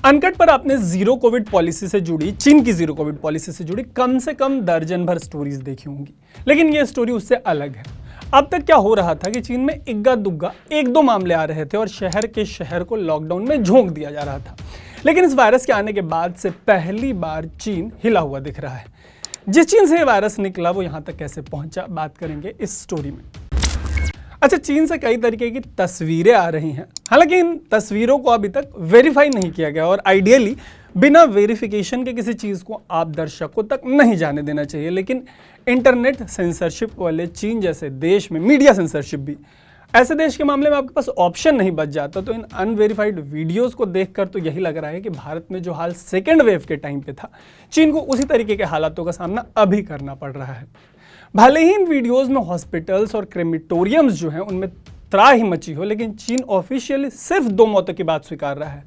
Uncut पर आपने zero Covid policy से जुड़ी, चीन की जीरो कोविड पॉलिसी से जुड़ी कम से कम दर्जन भर स्टोरीज देखी होंगी, लेकिन ये स्टोरी उससे अलग है। अब तक क्या हो रहा था कि चीन में इक्का दुग्गा एक दो मामले आ रहे थे और शहर के शहर को लॉकडाउन में झोंक दिया जा रहा था। लेकिन इस वायरस के आने के बाद से पहली बार चीन हिला हुआ दिख रहा है। जिस चीन से ये वायरस निकला वो यहाँ तक कैसे पहुंचा, बात करेंगे इस स्टोरी में। अच्छा, चीन से कई तरीके की तस्वीरें आ रही हैं, हालांकि इन तस्वीरों को अभी तक वेरीफाई नहीं किया गया और आइडियली बिना वेरिफिकेशन के किसी चीज़ को आप दर्शकों तक नहीं जाने देना चाहिए। लेकिन इंटरनेट सेंसरशिप वाले चीन जैसे देश में मीडिया सेंसरशिप भी, ऐसे देश के मामले में आपके पास ऑप्शन नहीं बच जाता। तो इन अनवेरिफाइड वीडियोस को देखकर तो यही लग रहा है कि भारत में जो हाल सेकेंड वेव के टाइम पे था, चीन को उसी तरीके के हालातों का सामना अभी करना पड़ रहा है। भले ही इन वीडियोस में हॉस्पिटल्स और क्रेमिटोरियम्स जो हैं उनमें त्राही मची हो, लेकिन चीन ऑफिशियली सिर्फ 2 मौतों की बात स्वीकार रहा है।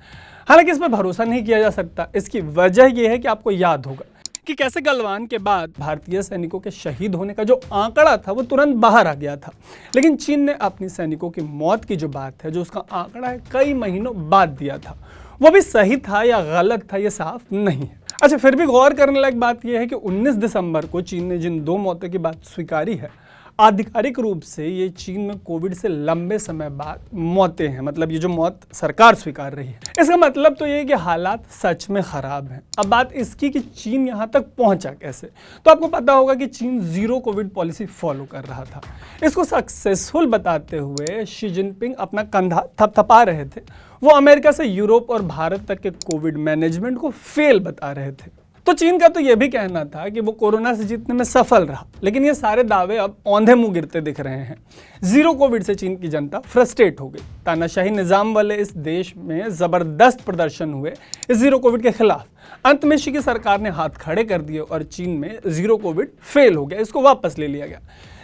हालांकि इस पर भरोसा नहीं किया जा सकता। इसकी वजह यह है कि आपको याद होगा कि कैसे गलवान के बाद भारतीय सैनिकों के शहीद होने का जो आंकड़ा था वो तुरंत बाहर आ गया था, लेकिन चीन ने अपनी सैनिकों की मौत की जो बात है, जो उसका आंकड़ा है, कई महीनों बाद दिया था। वो भी सही था या गलत था ये साफ नहीं है। अच्छा, फिर भी गौर करने लायक बात यह है कि 19 दिसंबर को चीन ने जिन 2 मौतों की बात स्वीकारी है, आधिकारिक रूप से ये चीन में कोविड से लंबे समय बाद मौतें हैं। मतलब ये जो मौत सरकार स्वीकार रही है, इसका मतलब तो ये है कि हालात सच में खराब हैं। अब बात इसकी कि चीन यहाँ तक पहुँचा कैसे, तो आपको पता होगा कि चीन जीरो कोविड पॉलिसी फॉलो कर रहा था। इसको सक्सेसफुल बताते हुए शी जिनपिंग अपना कंधा थपथपा रहे थे। वो अमेरिका से यूरोप और भारत तक के कोविड मैनेजमेंट को फेल बता रहे थे। तो चीन का तो यह भी कहना था कि वो कोरोना से जीतने में सफल रहा, लेकिन ये सारे दावे अब औंधे मुंह गिरते दिख रहे हैं। जीरो कोविड से चीन की जनता फ्रस्ट्रेट हो गई। तानाशाही निजाम वाले इस देश में जबरदस्त प्रदर्शन हुए इस जीरो कोविड के खिलाफ। अंत में शी की सरकार ने हाथ खड़े कर दिए और चीन में जीरो कोविड फेल हो गया, इसको वापस ले लिया गया।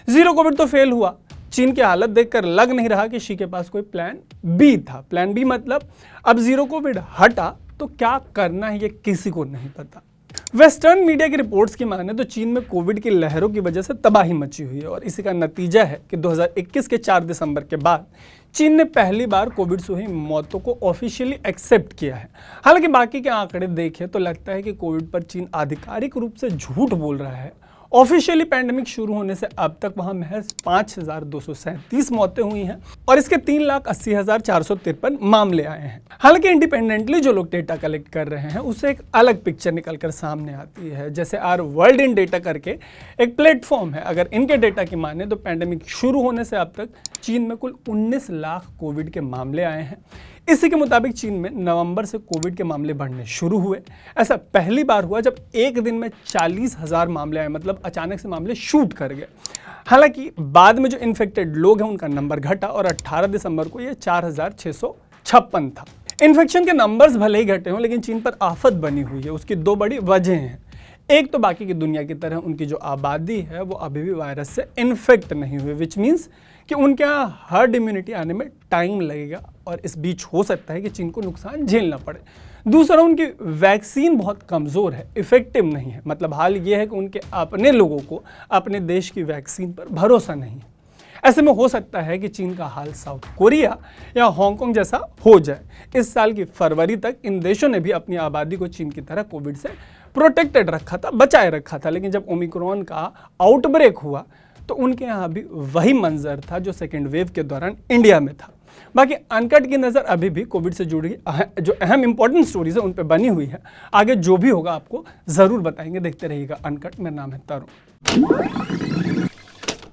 जीरो कोविड तो फेल हुआ, चीन की हालत देखकर लग नहीं रहा कि शी के पास कोई प्लान बी था। प्लान बी मतलब अब जीरो कोविड हटा तो क्या करना है ये किसी को नहीं पता। वेस्टर्न मीडिया की रिपोर्ट्स की माने तो चीन में कोविड की लहरों की वजह से तबाही मची हुई है और इसी का नतीजा है कि 2021 के 4 दिसंबर के बाद चीन ने पहली बार कोविड से हुई मौतों को ऑफिशियली एक्सेप्ट किया है। हालांकि बाकी के आंकड़े देखें तो लगता है कि कोविड पर चीन आधिकारिक रूप से झूठ बोल रहा है। ऑफिशियली पैंडेमिक शुरू होने से अब तक वहां महज 5,237 मौतें हुई हैं और इसके 3,80,453 मामले आए हैं। हालांकि इंडिपेंडेंटली जो लोग डेटा कलेक्ट कर रहे हैं उससे एक अलग पिक्चर निकलकर सामने आती है। जैसे आर वर्ल्ड इन डेटा करके एक प्लेटफॉर्म है, अगर इनके डेटा की माने तो पैंडेमिक शुरू होने से अब तक चीन में कुल 19 लाख कोविड के मामले आए हैं। इसी के मुताबिक चीन में नवंबर से कोविड के मामले बढ़ने शुरू हुए। ऐसा पहली बार हुआ जब एक दिन में 40,000 मामले आए, मतलब अचानक से मामले शूट कर गए। हालांकि बाद में जो इन्फेक्टेड लोग हैं उनका नंबर घटा और 18 दिसंबर को ये 4,656 था। इन्फेक्शन के नंबर्स भले ही घटे हों, लेकिन चीन पर आफत बनी हुई है। उसकी 2 बड़ी वजह हैं। एक तो बाकी की दुनिया की तरह उनकी जो आबादी है वो अभी भी वायरस से इन्फेक्ट नहीं हुई, विच मीन्स कि उनके यहाँ हर्ड इम्यूनिटी आने में टाइम लगेगा और इस बीच हो सकता है कि चीन को नुकसान झेलना पड़े। दूसरा, उनकी वैक्सीन बहुत कमज़ोर है, इफेक्टिव नहीं है। मतलब हाल ये है कि उनके अपने लोगों को अपने देश की वैक्सीन पर भरोसा नहीं है। ऐसे में हो सकता है कि चीन का हाल साउथ कोरिया या हांगकांग जैसा हो जाए। इस साल की फरवरी तक इन देशों ने भी अपनी आबादी को चीन की तरह कोविड से प्रोटेक्टेड रखा था, बचाए रखा था। लेकिन जब ओमिक्रॉन का आउटब्रेक हुआ तो उनके यहाँ भी वही मंजर था जो सेकेंड वेव के दौरान इंडिया में था। बाकी अनकट की नज़र अभी भी कोविड से जुड़ी जो अहम इंपॉर्टेंट स्टोरीज है उन पे बनी हुई है। आगे जो भी होगा आपको ज़रूर बताएंगे। देखते रहिएगा अनकट। मेरा नाम है तरुण।